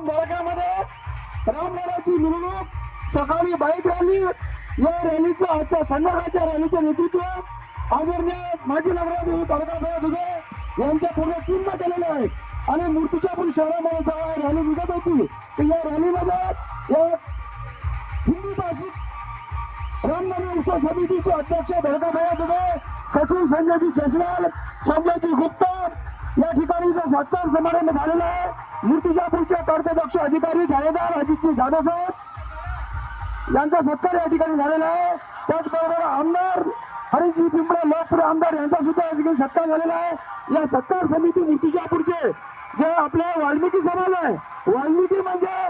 राम दर्ग्यामध्ये रामललाची मिरवणूक सकाळी बाईक रॅली, या रॅलीचं आजच्या संध्याकाळच्या रॅलीचं नेतृत्व आदरणीय माजी नगराध्यक्ष तारकाबाई दुबे यांच्या पूर्ण टीमनं केलेलं आहे. आणि मूर्तिजापूर शहरामध्ये जेव्हा रॅली निघत होती तर या रॅलीमध्ये या हिंदी भाषिक रामनवमी उत्सव समितीचे अध्यक्ष तारकाबाई दुबे, सचिव संजयजी जयस्वाल, संजयजी गुप्ता या ठिकाणी जो सत्कार समारंभ झालेला आहे. मूर्तिजापूरचे कार्यदक्ष अधिकारी ठाणेदार अजितजी जाधव साहेब यांचा सत्कार या ठिकाणी झालेला आहे. त्याचबरोबर आमदार हरिजी पिंपळे लोकप्रिय आमदार यांचा सुद्धा या ठिकाणी सत्कार झालेला आहे. या सत्कार समिती मूर्तिजापूरचे जे आपल्या वाल्मिकी समाज आहे, वाल्मिकी म्हणजे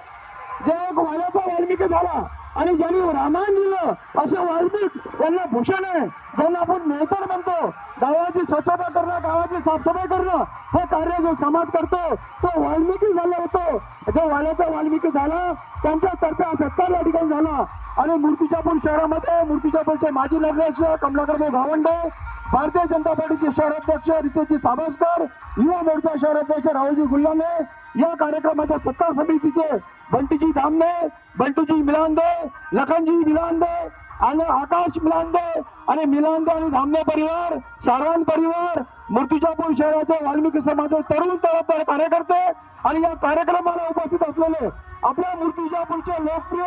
जे एक वाल्याचा वाल्मिकी झाला आणि ज्यांनी रामायण लिहिलं असे वाल्मिक यांना भूषण आहे. ज्यांना आपण मेहतर म्हणतो, गावाची स्वच्छता करणं, गावाची साफसफाई करणं हे कार्य जो समाज करतो तो वाल्मिकी झाला होतो. जो वाल्याचा वाल्मिकी झाला त्यांच्यातर्फे हा सत्कार या ठिकाणी झाला. आणि मूर्तिजापूर शहरामध्ये मूर्तिजापूरचे माजी नगराध्यक्ष कमलाकरभाऊ गावंडे, भारतीय जनता पार्टीचे शहराध्यक्ष रितेशजी साबस्कर, युवा मोर्चा शहराध्यक्ष राहुलजी गुल्हाने, या कार्यक्रमाच्या सत्कार समितीचे बंटीजी धामणे, बंटूजी मिलांदे, लखनजी मिलांदे आणि आकाश मिलांदे आणि मिलांदे आणि धामणे परिवार, सारवान परिवार, मूर्तिजापूर शहराचे वाल्मिकी समाजाचे तरुण तळपदार कार्यकर्ते आणि या कार्यक्रमाला उपस्थित असलेले आपल्या मूर्तिजापूरचे लोकप्रिय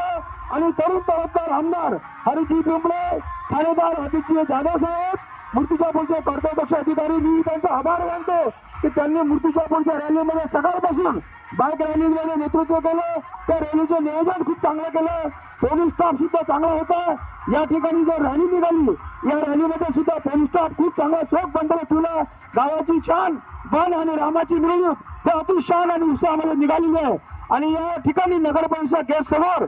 आणि तरुण तळपदार आमदार हरिजी पिंपळे, ठाणेदार अजितजी जाधव साहेब, मूर्तिजापूरचे कार्यदक्ष अधिकारी, मी त्यांचा आभार मानतो की त्यांनी मूर्तिजापूरच्या रॅलीमध्ये सकाळपासून बाईक रॅलीमध्ये नेतृत्व केलं. त्या रॅलीचं नियोजन खूप चांगलं केलं. पोलीस स्टाफ सुद्धा चांगला होता. या ठिकाणी जो रॅली निघाली या रॅलीमध्ये सुद्धा पोलीस स्टाफ खूप चांगला चोख बंदोबस्त ठेवला. गावाची शान बन आणि रामाची मिरवणूक हे अतिशान आणि उत्साहामध्ये निघालेली आहे. आणि या ठिकाणी नगरपालिका गेट समोर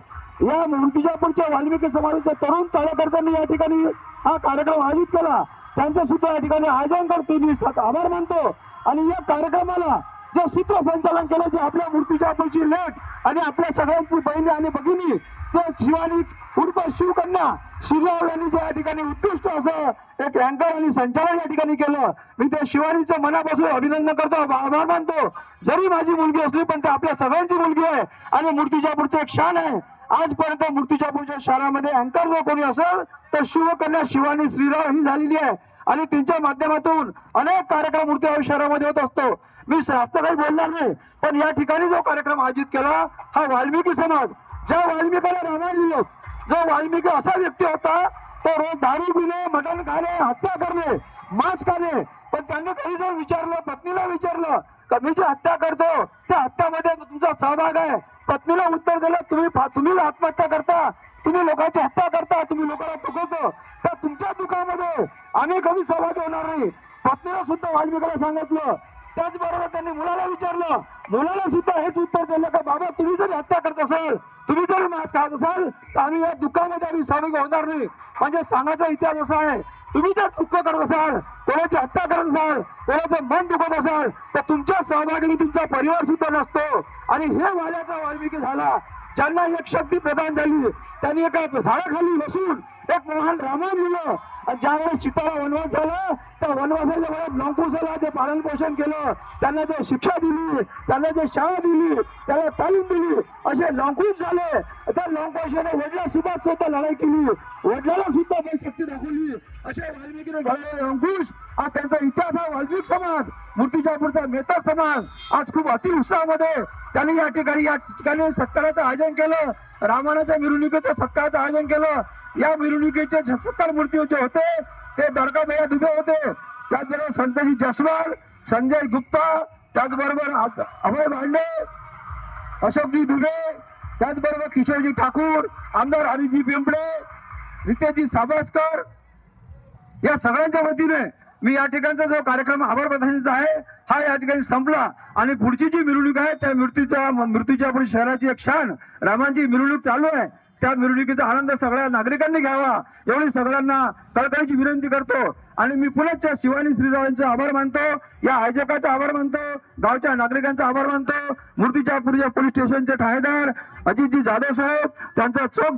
या मूर्तिजापूरच्या वाल्मिकी समाजाच्या तरुण कार्यकर्त्यांनी या ठिकाणी हा कार्यक्रम आयोजित केला. त्यांचं सुद्धा या ठिकाणी आयोजन करतो मी आभार मानतो. आणि या कार्यक्रमाला जे सूत्रसंचालन केलं जे आपल्या मूर्तिजापूरची लेक आणि आपल्या सगळ्यांची बहिणी आणि भगिनी ते शिवानी उर्फ शिवकन्या श्रीराव यांनी जे या ठिकाणी उत्कृष्ट असं एक अँकर आणि संचालन या ठिकाणी केलं. मी त्या शिवानीचं मनापासून अभिनंदन करतो, आभार मानतो. जरी माझी मुलगी असली पण ते आपल्या सगळ्यांची मुलगी आहे आणि मूर्तिजापूरचं एक शान आहे. आजपर्यंत मूर्तिजापूरच्या शहरामध्ये अँकर जो कोणी असेल तर शिवकन्या शिवानी श्रीराव ही झालेली आहे. आणि त्यांच्या माध्यमातून अनेक कार्यक्रम मूर्तिजापूर शहरामध्ये होत असतो. मी जास्त काही बोलणार नाही, पण या ठिकाणी जो कार्यक्रम आयोजित केला हा वाल्मिकी समाज, ज्या वाल्मिकाला रामायण लिहिलं, जो वाल्मिकी असा व्यक्ती होता तो रोज दारू पिणे, मटण खाणे, हत्या करणे, मांस खाणे, पण त्यांनी काही जर विचारलं, पत्नीला विचारलं का मी जी हत्या करतो त्या हत्यामध्ये तुमचा सहभाग आहे, पत्नीला उत्तर दिलं तुम्ही आत्महत्या करता, तुम्ही लोकांची हत्या करता, तुम्ही लोकांना दुखवतो, तर तुमच्या दुःखामध्ये आम्ही कधी सहभागी होणार नाही. पत्नीला सुद्धा वाल्मिकाला सांगितलं. त्याचबरोबर त्यांनी मुलाला विचारलं, मुलाला सुद्धा हेच उत्तर दिलं का बाबा तुम्ही जरी हत्या करत असाल, तुम्ही जरी मांस खात असाल तर आम्ही या दुःखामध्ये आम्ही सहभागी होणार नाही. म्हणजे सांगायचा इतिहास असा आहे, तुम्ही जर दुःख करत असाल, कोणाची हत्या करत असाल, कोणाचं मन दुखत असाल तर तुमच्या सहभागाने तुमचा परिवार सुद्धा नसतो. आणि हे वाल्याचा वाल्मिकी झाला ज्यांना एक शक्ती प्रदान झाली. त्यांनी एका झाडाखाली बसून एक महान रामायण लिहिलं. आणि ज्यावेळेस सीताला वनवास झाला त्या वनवासाच्या वेळेस लंकुशाला जे पालन पोषण केलं, त्यांना जे शिक्षा दिली, त्यांना जे शाळा दिली, त्याला तालीम दिली, असे लंकुश झाले. त्या लंकुशाने वडिला सुद्धा स्वतः लढाई केली, वडिलाला सुद्धा पण शक्ती दाखवली. असे वाल्मिकीने घडलेले अंकुश आज त्यांचा इतिहास हा वाल्मिक समाज, मूर्तिजापूरचा मेहतर समाज आज खूप अति उत्साहामध्ये त्यांनी या ठिकाणी सत्काराचं आयोजन केलं. रामायणाच्या मिरवणुकीचं सत्काराचं आयोजन केलं. या मिरवणुकीचे सत्कार मूर्ती जे होते ते तारकाबाई दुबे होते. त्याचबरोबर संतजी जयस्वाल, संजय गुप्ता, त्याचबरोबर अभय भांडे, अशोकजी दुबे, त्याचबरोबर किशोरजी ठाकूर, आमदार हरिजी पिंपळे, रितेशजी साबस्कर या सगळ्यांच्या वतीने मी या ठिकाणचा जो कार्यक्रम आभार प्रदर्शनाचा आहे हा या ठिकाणी संपला. आणि पुढची जी मिरवणूक आहे त्या मूर्तिजापूर शहराची एक शान रामांची मिरवणूक चालू आहे. त्या मिरवणुकीचा आनंद सगळ्या नागरिकांनी घ्यावा एवढी सगळ्यांना कळकळीची विनंती करतो. आणि मी पुण्याच्या शिवानी श्रीराव यांचा आभार मानतो, या आयोजकाचा आभार मानतो, गावच्या नागरिकांचा आभार मानतो. मूर्तिजापूरच्या पोलीस स्टेशनचे ठाणेदार अजितजी जाधव साहेब त्यांचा चोख